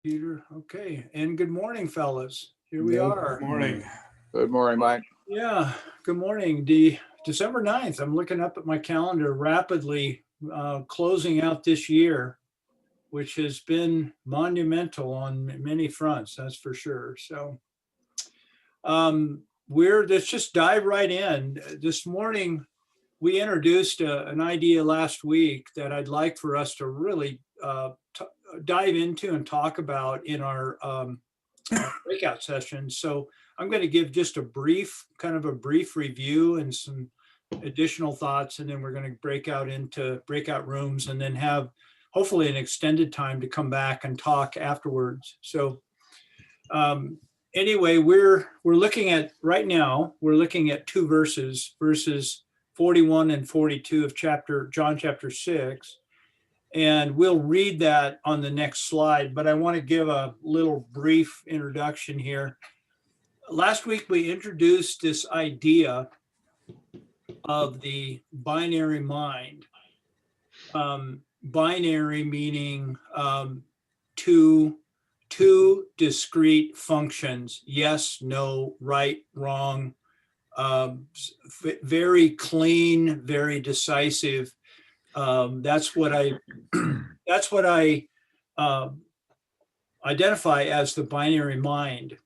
Peter. Okay. And good morning, fellas. Here we Good are. morning. Good morning, Mike. Yeah. Good morning. December 9th. I'm looking up at my calendar rapidly, closing out this year, which has been monumental on many fronts. That's for sure. So let's just dive right in. This morning, we introduced an idea last week that I'd like for us to really dive into and talk about in our breakout session. So I'm going to give just kind of a brief review and some additional thoughts, and then we're going to break out into breakout rooms and then have hopefully an extended time to come back and talk afterwards. So anyway, we're looking at right now, we're looking at two verses 41 and 42 of John chapter 6. And we'll read that on the next slide, but I want to give a little brief introduction here. Last week, we introduced this idea of the binary mind. Binary meaning two discrete functions, yes, no, right, wrong, very clean, very decisive. That's what I identify as the binary mind.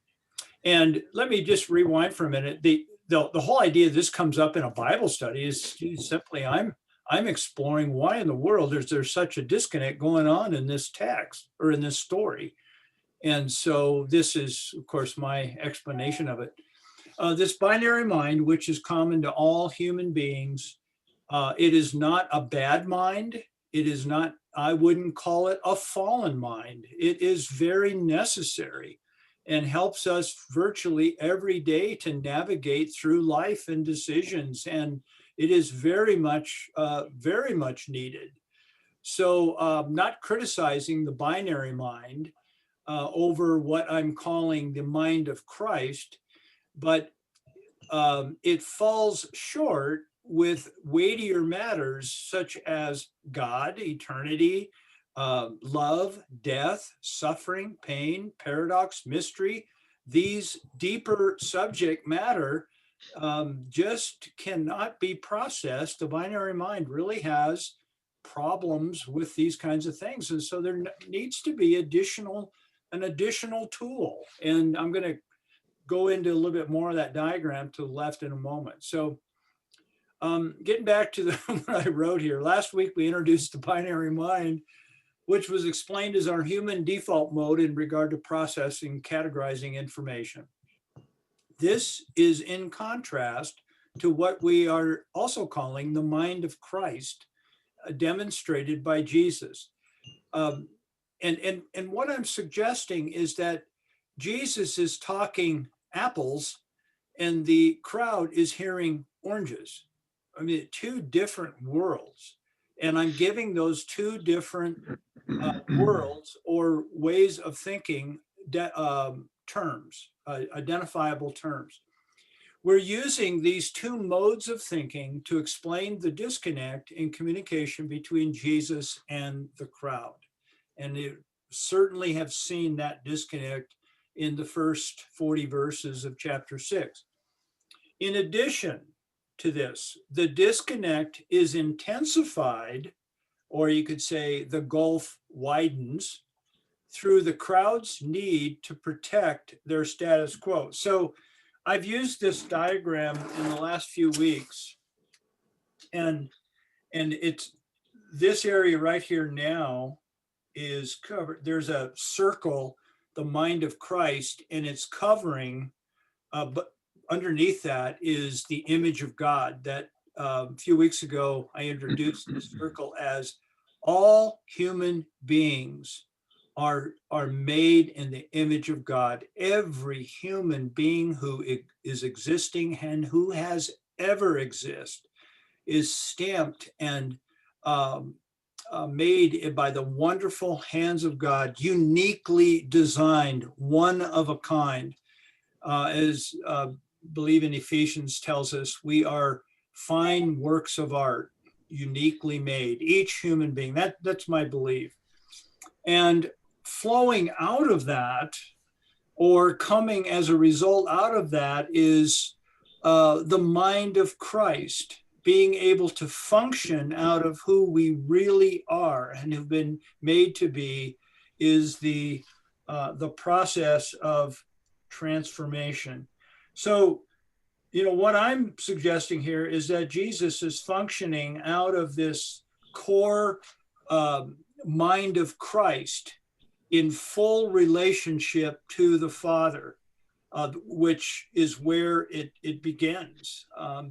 And let me just rewind for a minute. The whole idea this comes up in a Bible study is simply I'm exploring why in the world is there such a disconnect going on in this text or in this story. And so this is, of course, my explanation of it. This binary mind, which is common to all human beings, it is not a bad mind. It is not, I wouldn't call it a fallen mind. It is very necessary and helps us virtually every day to navigate through life and decisions. And it is very much needed. So not criticizing the binary mind over what I'm calling the mind of Christ, but it falls short with weightier matters such as God, eternity, love, death, suffering, pain, paradox, mystery. These deeper subject matter just cannot be processed. The binary mind really has problems with these kinds of things. And so there needs to be an additional tool. And I'm going to go into a little bit more of that diagram to the left in a moment. So getting back to what I wrote here, last week we introduced the binary mind, which was explained as our human default mode in regard to processing, categorizing information. This is in contrast to what we are also calling the mind of Christ, demonstrated by Jesus. And what I'm suggesting is that Jesus is talking apples and the crowd is hearing oranges. I mean, two different worlds. And I'm giving those two different worlds or ways of thinking terms, identifiable terms. We're using these two modes of thinking to explain the disconnect in communication between Jesus and the crowd. And you certainly have seen that disconnect in the first 40 verses of chapter 6. In addition to this, the disconnect is intensified, or you could say the gulf widens, through the crowd's need to protect their status quo. So I've used this diagram in the last few weeks, and it's this area right here now is covered. There's a circle, the mind of Christ, and it's covering, but underneath that is the image of God that a few weeks ago I introduced this circle as all human beings are made in the image of God. Every human being who is existing and who has ever existed is stamped and made by the wonderful hands of God, uniquely designed, one of a kind. As believe in Ephesians tells us, we are fine works of art, uniquely made, each human being. That's my belief. And flowing out of that, or coming as a result out of that, is the mind of Christ, being able to function out of who we really are and have been made to be, is the process of transformation. So, what I'm suggesting here is that Jesus is functioning out of this core mind of Christ in full relationship to the Father, which is where it begins.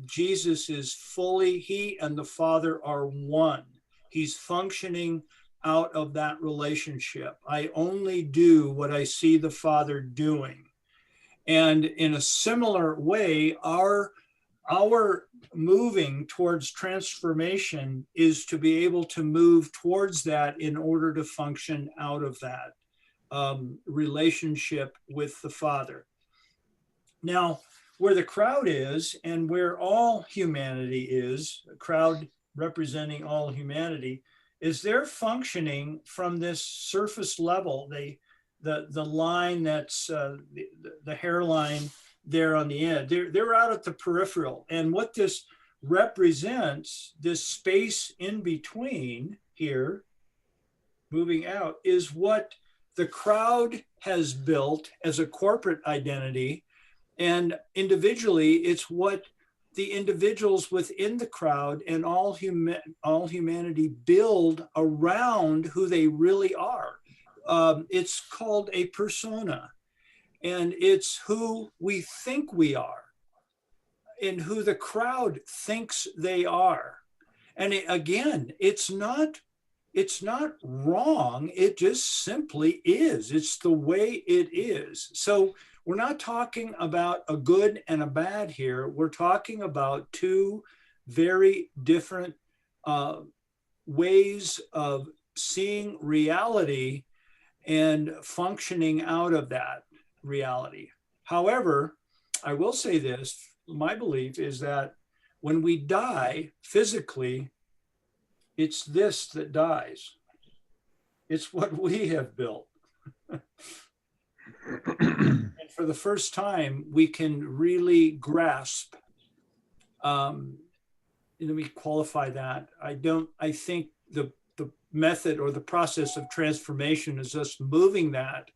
Jesus is fully, he and the Father are one. He's functioning out of that relationship. I only do what I see the Father doing. And in a similar way, our moving towards transformation is to be able to move towards that in order to function out of that relationship with the Father. Now, where the crowd is, and where all humanity is, a crowd representing all humanity, is they're functioning from this surface level. The line that's the hairline there on the end, they're out at the peripheral. And what this represents, this space in between here, moving out, is what the crowd has built as a corporate identity. And individually, it's what the individuals within the crowd and all humanity build around who they really are. It's called a persona, and it's who we think we are and who the crowd thinks they are. And again, it's not wrong. It just simply is. It's the way it is. So we're not talking about a good and a bad here. We're talking about two very different ways of seeing reality and functioning out of that reality. However, I will say this, my belief is that when we die physically, it's this that dies. It's what we have built. And for the first time, we can really grasp, let me qualify that. I think the method or the process of transformation is us moving that,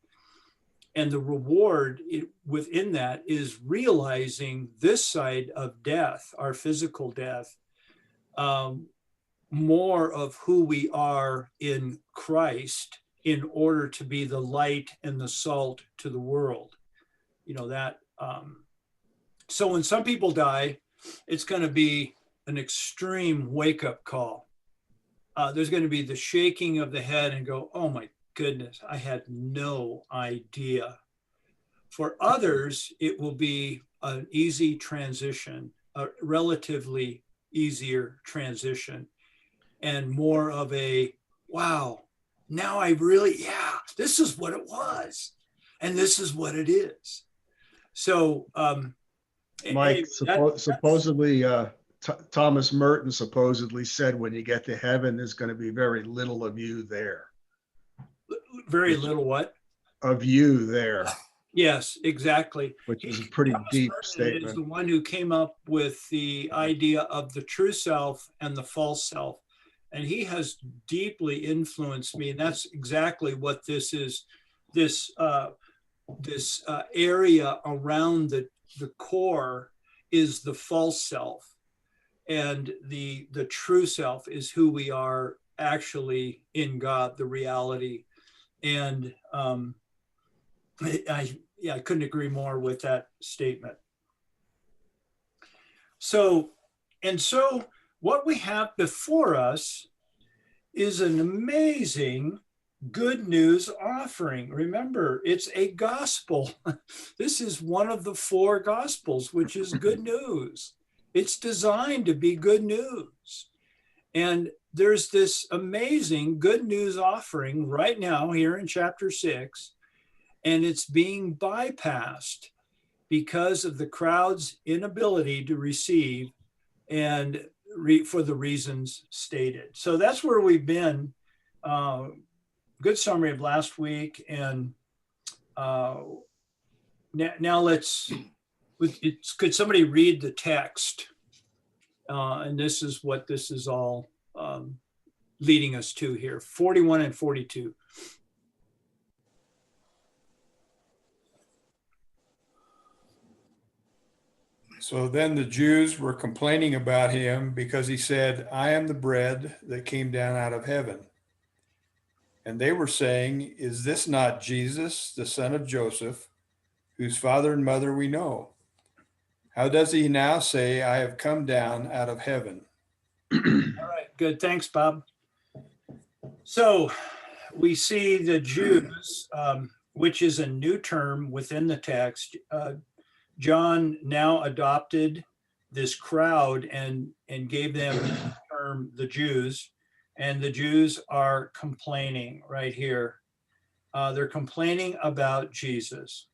and the reward within that is realizing this side of death, our physical death, more of who we are in Christ, in order to be the light and the salt to the world. So when some people die, it's going to be an extreme wake-up call. There's going to be the shaking of the head and go, oh my goodness, I had no idea. For others, it will be an easy transition, a relatively easier transition, and more of a, wow, now I really, this is what it was. And this is what it is. So, Mike, supposedly, Thomas Merton supposedly said when you get to heaven, there's going to be very little of you there. Very little what? Of you there. Yes, exactly. Which is a pretty Thomas deep Merton statement. is the one who came up with the idea of the true self and the false self. And he has deeply influenced me. And that's exactly what this is, this area around the core is the false self. And the true self is who we are actually in God, the reality. And I couldn't agree more with that statement. So what we have before us is an amazing good news offering. Remember, it's a gospel. This is one of the 4 gospels, which is good news. It's designed to be good news. And there's this amazing good news offering right now here in chapter 6, and it's being bypassed because of the crowd's inability to receive and for the reasons stated. So that's where we've been good summary of last week. And now could somebody read the text? And this is what this is all leading us to here, 41 and 42. So then the Jews were complaining about him because he said, I am the bread that came down out of heaven. And they were saying, is this not Jesus, the son of Joseph, whose father and mother we know? How does he now say, I have come down out of heaven? All right, good. Thanks, Bob. So we see the Jews, which is a new term within the text. John now adopted this crowd and gave them the term the Jews, and the Jews are complaining right here. They're complaining about Jesus.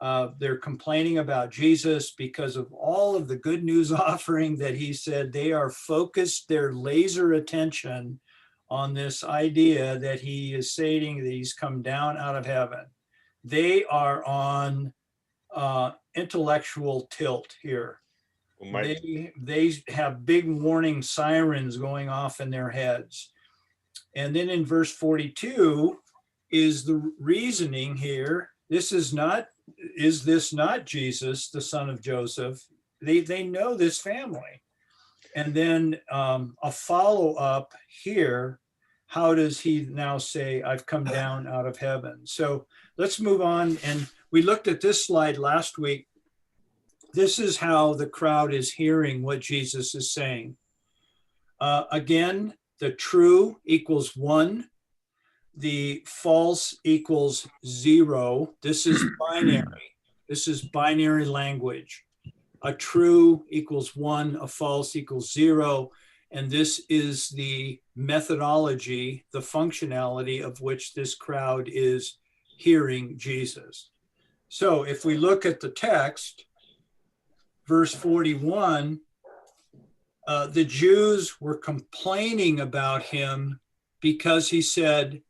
They're complaining about Jesus because of all of the good news offering that he said. They are focused their laser attention on this idea that he is saying that he's come down out of heaven. They are on intellectual tilt here. Well, they have big warning sirens going off in their heads. And then in verse 42 is the reasoning here. Is this not Jesus, the son of Joseph? They know this family. And then a follow-up here. How does he now say, I've come down out of heaven? So let's move on. And we looked at this slide last week. This is how the crowd is hearing what Jesus is saying. Again, the true equals 1. The false equals 0. This is binary. This is binary language. A true equals 1, a false equals 0. And this is the methodology, the functionality of which this crowd is hearing Jesus. So if we look at the text, verse 41, the Jews were complaining about him because he said,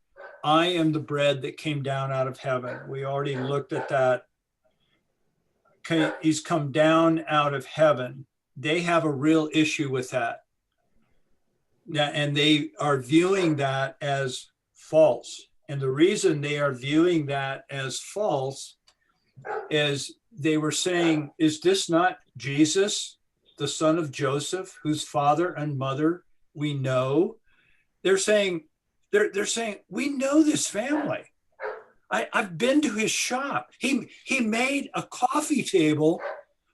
I am the bread that came down out of heaven. We already looked at that. Okay, he's come down out of heaven. They have a real issue with that. And they are viewing that as false. And the reason they are viewing that as false is they were saying, is this not Jesus, the son of Joseph, whose father and mother we know? They're saying, we know this family. I've been to his shop. He made a coffee table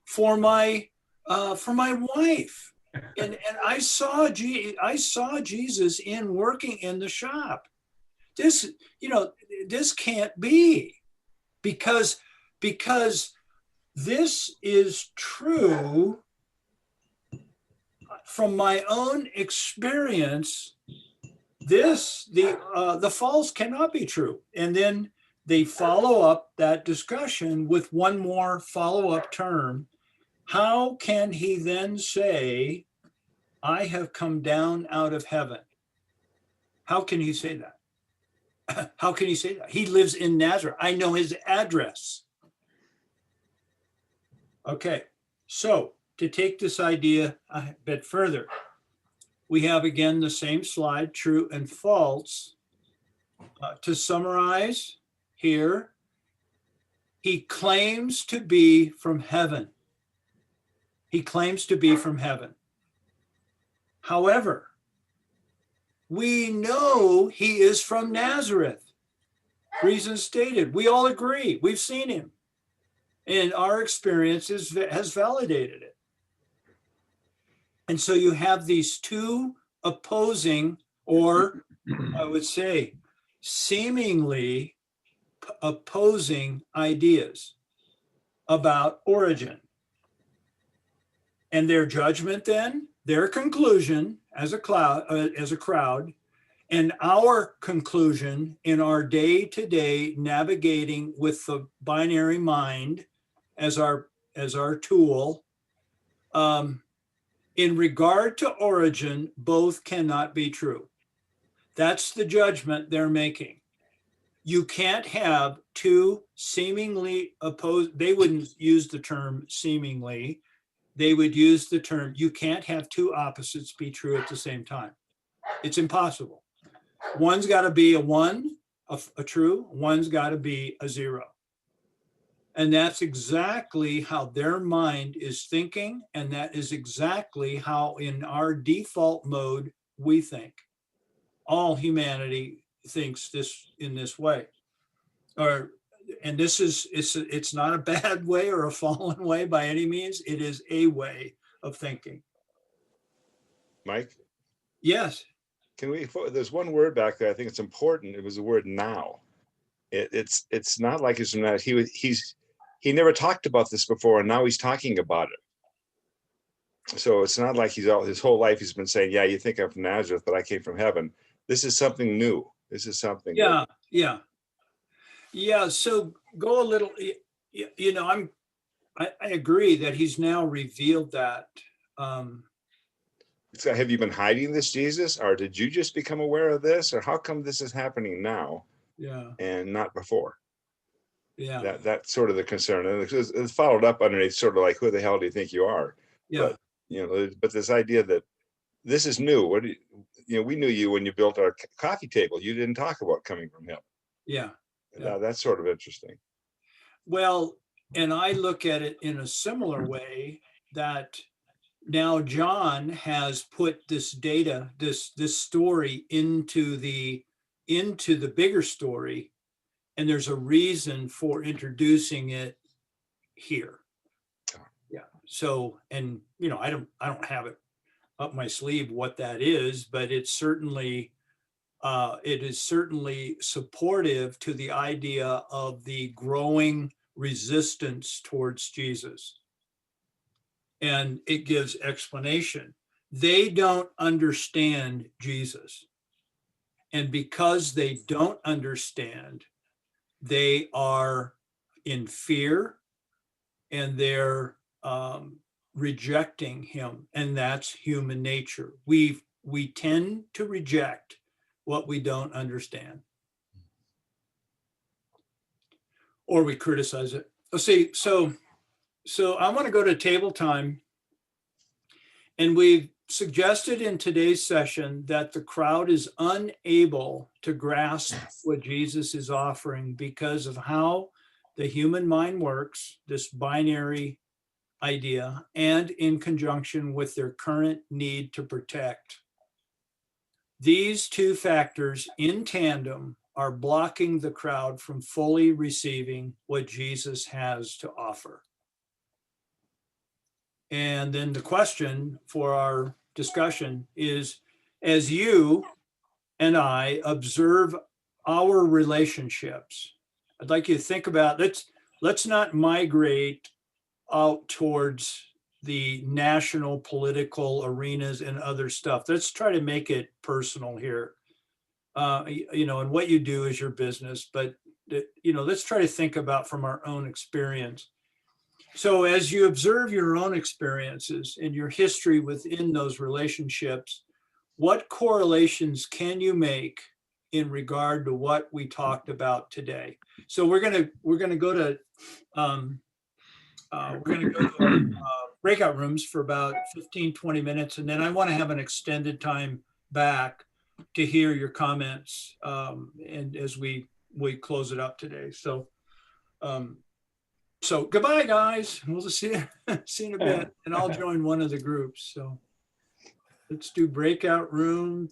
for my wife. And I saw Jesus working in the shop. This can't be, because this is true from my own experience. The false cannot be true. And then they follow up that discussion with one more follow-up term. How can he then say, I have come down out of heaven? How can he say that? How can he say that? He lives in Nazareth. I know his address. Okay, so to take this idea a bit further, we have again the same slide, true and false. To summarize here, he claims to be from heaven. He claims to be from heaven. However, we know he is from Nazareth. Reason stated. We all agree. We've seen him. And our experience has validated it. And so you have these two opposing, or I would say seemingly opposing ideas about origin. And their judgment then, their conclusion as a crowd, and our conclusion in our day-to-day navigating with the binary mind as our tool, in regard to origin, both cannot be true. That's the judgment they're making. You can't have two seemingly opposed, they wouldn't use the term seemingly, they would use the term, you can't have two opposites be true at the same time. It's impossible. One's got to be a one, a true, one's got to be a zero. And that's exactly how their mind is thinking. And that is exactly how in our default mode we think. All humanity thinks this in this way. And this is, it's not a bad way or a fallen way by any means. It is a way of thinking. Mike? Yes. There's one word back there. I think it's important. It was the word now. It's not like it's not, he never talked about this before, and now he's talking about it. So it's not like his whole life he's been saying, yeah, you think I'm from Nazareth, but I came from heaven. This is something new. This is something. Yeah. So go a little, I agree that he's now revealed that. Have you been hiding this, Jesus? Or did you just become aware of this? Or how come this is happening now? Yeah. And not before? Yeah. That's sort of the concern. And it's followed up underneath, sort of like, who the hell do you think you are? Yeah. But this idea that this is new. We knew you when you built our coffee table. You didn't talk about coming from him. Yeah. That's sort of interesting. Well, and I look at it in a similar way that now John has put this data, this story into the bigger story, and there's a reason for introducing it here. Yeah. So, and I don't have it up my sleeve what that is, but it is certainly supportive to the idea of the growing resistance towards Jesus. And it gives explanation. They don't understand Jesus. And because they don't understand, they are in fear and they're rejecting him. And that's human nature. We tend to reject what we don't understand. Or we criticize it. Let's see, so I want to go to table time. And we've suggested in today's session that the crowd is unable to grasp what Jesus is offering because of how the human mind works, this binary idea, and in conjunction with their current need to protect. These two factors in tandem are blocking the crowd from fully receiving what Jesus has to offer. And then the question for our discussion is, as you and I observe our relationships, I'd like you to think about, let's not migrate out towards the national political arenas and other stuff. Let's try to make it personal here. And what you do is your business, but let's try to think about from our own experience. So as you observe your own experiences and your history within those relationships, what correlations can you make in regard to what we talked about today? So we're gonna go to breakout rooms for about 15-20 minutes, and then I want to have an extended time back to hear your comments and as we close it up today. So goodbye, guys. We'll just see you in a bit, and I'll join one of the groups. So let's do breakout rooms,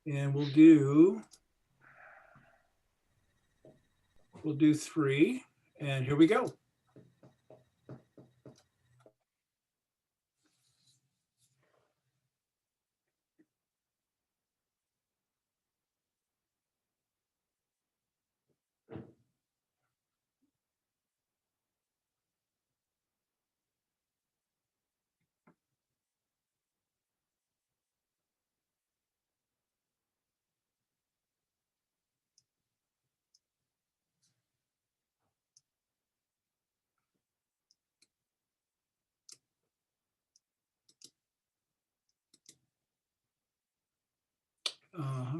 and we'll do 3. And here we go.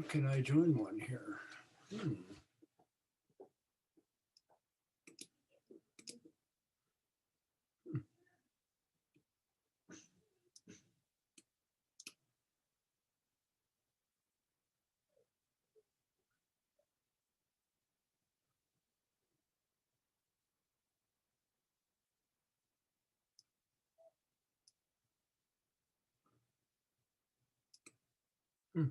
How can I join one here? Hmm. Hmm.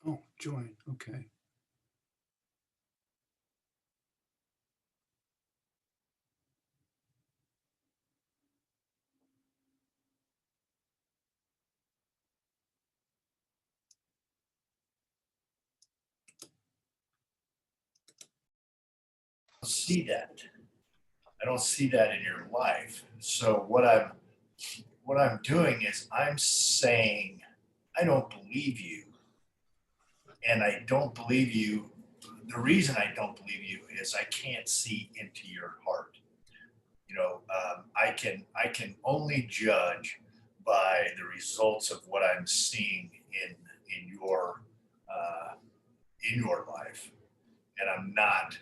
Oh, join. Okay. See that. I don't see that in your life. So what I'm doing is I'm saying I don't believe you. And I don't believe you. The reason I don't believe you is I can't see into your heart. I can only judge by the results of what I'm seeing in your in your life, and I'm not